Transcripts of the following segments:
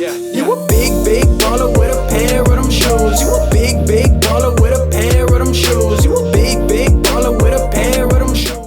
You a big baller with a pair of them shoes. You a big baller with a pair of them shoes. You a big baller with a pair of them shoes.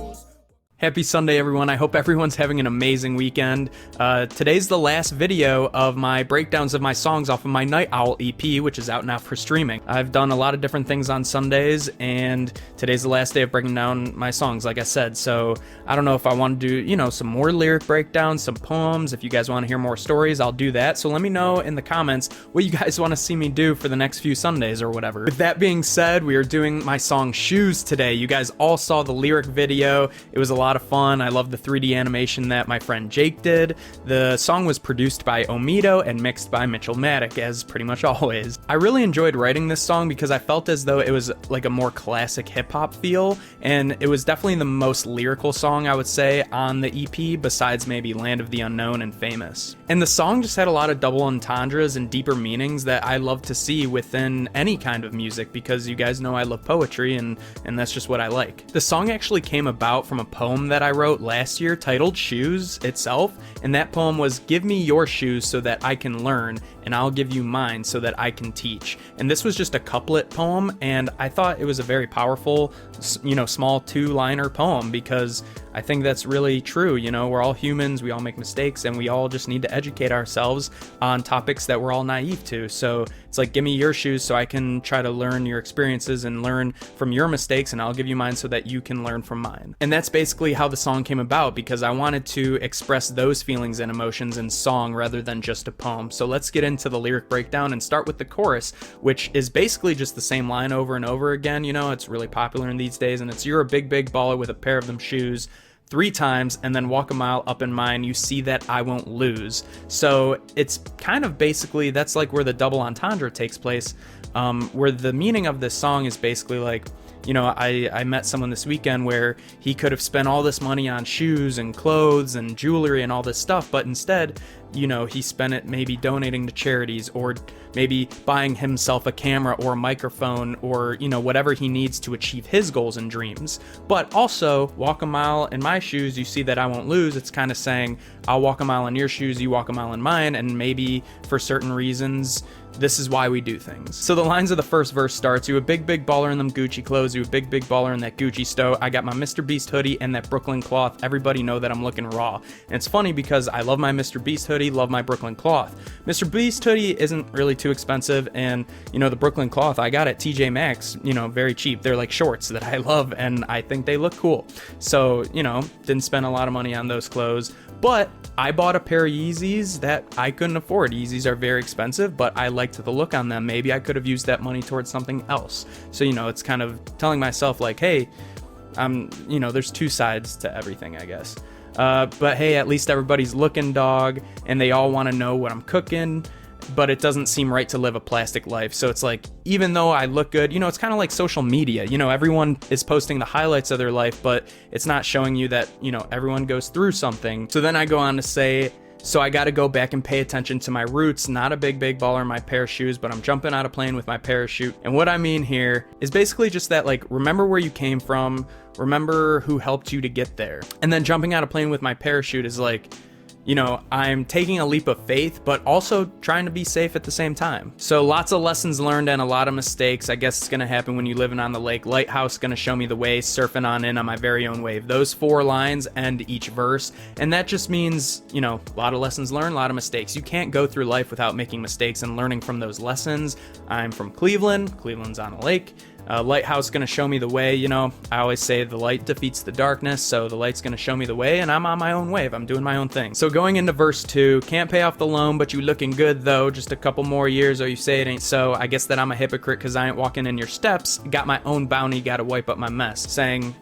Happy Sunday, everyone. I hope everyone's having an amazing weekend. Today's the last video of my breakdowns of my songs off of my Night Owl EP, which is out now for streaming. I've done a lot of different things on Sundays, and today's the last day of breaking down my songs, like I said. So I don't know if I want to do, some more lyric breakdowns, some poems. If you guys want to hear more stories, I'll do that. So let me know in the comments what you guys want to see me do for the next few Sundays or whatever. With that being said, we are doing my song Shoes today. You guys all saw the lyric video. It was a lot of fun. I love the 3D animation that my friend Jake did. The song was produced by Omido and mixed by Mitchell Maddock, as pretty much always. I really enjoyed writing this song because I felt as though it was like a more classic hip-hop feel, and it was definitely the most lyrical song, I would say, on the EP, besides maybe Land of the Unknown and Famous. And the song just had a lot of double entendres and deeper meanings that I love to see within any kind of music, because you guys know I love poetry, and that's just what I like. The song actually came about from a poem that I wrote last year titled Shoes itself, and that poem was, "Give me your shoes so that I can learn, and I'll give you mine so that I can teach." And this was just a couplet poem, and I thought it was a very powerful, small two-liner poem, because I think that's really true. We're all humans, we all make mistakes, and we all just need to educate ourselves on topics that we're all naive to. So it's like, give me your shoes so I can try to learn your experiences and learn from your mistakes, and I'll give you mine so that you can learn from mine. And that's basically how the song came about, because I wanted to express those feelings and emotions in song rather than just a poem. So let's get into the lyric breakdown and start with the chorus, which is basically just the same line over and over again. It's really popular in these days, and it's, "You're a big baller with a pair of them shoes," 3 times, and then "walk a mile up in mine, you see that I won't lose." So it's kind of basically, that's like where the double entendre takes place, where the meaning of this song is basically like, I met someone this weekend where he could have spent all this money on shoes and clothes and jewelry and all this stuff, but instead, he spent it maybe donating to charities, or maybe buying himself a camera or a microphone, or, whatever he needs to achieve his goals and dreams. But also, walk a mile in my shoes, you see that I won't lose. It's kind of saying, I'll walk a mile in your shoes, you walk a mile in mine, and maybe for certain reasons, this is why we do things. So the lines of the first verse starts, "You a big baller in them Gucci clothes, you a big baller in that Gucci stove. I got my Mr. Beast hoodie and that Brooklyn cloth. Everybody know that I'm looking raw." And it's funny because I love my Mr. Beast hoodie, love my Brooklyn cloth. Mr. Beast hoodie isn't really too expensive, and the Brooklyn cloth I got at TJ Maxx, very cheap. They're like shorts that I love, and I think they look cool. So, didn't spend a lot of money on those clothes. But I bought a pair of Yeezys that I couldn't afford. Yeezys are very expensive, but I liked the look on them. Maybe I could have used that money towards something else. So, it's kind of telling myself like, hey, there's two sides to everything, I guess. But hey, at least everybody's looking, dog, and they all want to know what I'm cooking. But it doesn't seem right to live a plastic life. So it's like, even though I look good, it's kind of like social media. Everyone is posting the highlights of their life, but it's not showing you that, everyone goes through something. So then I go on to say, so I got to go back and pay attention to my roots. Not a big baller in my pair of shoes, but I'm jumping out of plane with my parachute. And what I mean here is basically just that, like, remember where you came from, remember who helped you to get there. And then jumping out of plane with my parachute is like, I'm taking a leap of faith, but also trying to be safe at the same time. So lots of lessons learned and a lot of mistakes. I guess it's going to happen when you're living on the lake. Lighthouse going to show me the way, surfing on in on my very own wave. Those 4 lines end each verse. And that just means, a lot of lessons learned, a lot of mistakes. You can't go through life without making mistakes and learning from those lessons. I'm from Cleveland. Cleveland's on a lake. Lighthouse gonna show me the way. I always say the light defeats the darkness, so the light's gonna show me the way, and I'm on my own wave. I'm doing my own thing. So going into verse 2, can't pay off the loan, but you looking good though. Just a couple more years, or you say it ain't so. I guess that I'm a hypocrite because I ain't walking in your steps. Got my own bounty, gotta wipe up my mess. Saying,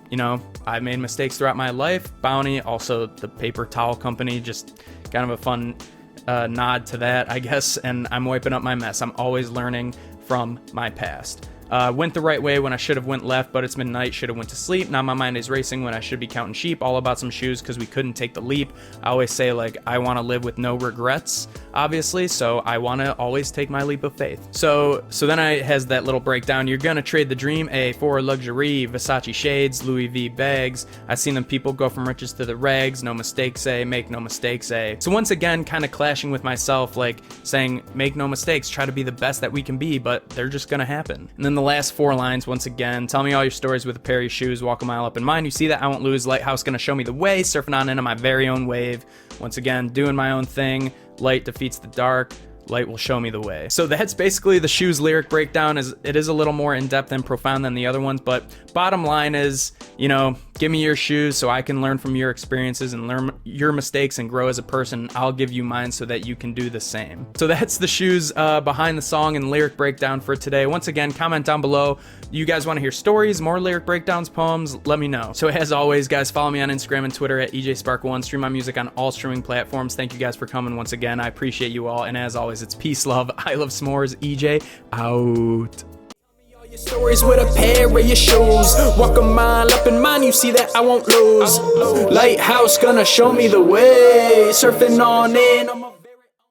I've made mistakes throughout my life. Bounty, also the paper towel company, just kind of a fun nod to that, I guess. And I'm wiping up my mess. I'm always learning from my past. Went the right way when I should have went left, but it's midnight, should have went to sleep. Now my mind is racing when I should be counting sheep. All about some shoes because we couldn't take the leap. I always say, like, I want to live with no regrets, obviously, so I want to always take my leap of faith. So then it has that little breakdown. You're gonna trade the dream A for luxury, Versace shades, Louis V bags. I've seen them people go from riches to the rags. No mistakes, make no mistakes, So once again, kind of clashing with myself, like saying, make no mistakes, try to be the best that we can be, but they're just gonna happen. And then the last 4 lines, once again, tell me all your stories with a pair of shoes, walk a mile up in mine. You see that I won't lose, lighthouse gonna show me the way, surfing on into my very own wave. Once again, doing my own thing, light defeats the dark. Light will show me the way. So that's basically the Shoes lyric breakdown. It is a little more in-depth and profound than the other ones, but bottom line is, you know, give me your shoes so I can learn from your experiences and learn your mistakes and grow as a person. I'll give you mine so that you can do the same. So that's the Shoes behind the song and lyric breakdown for today. Once again, comment down below. You guys want to hear stories, more lyric breakdowns, poems? Let me know. So as always, guys, follow me on Instagram and Twitter at EJSpark1. Stream my music on all streaming platforms. Thank you guys for coming once again. I appreciate you all. And as always, it's peace, love. I love s'mores. EJ out. Your stories with a pair of your shoes. Walk a mile up in mine, you see that I won't lose. Lighthouse gonna show me the way. Surfing on in.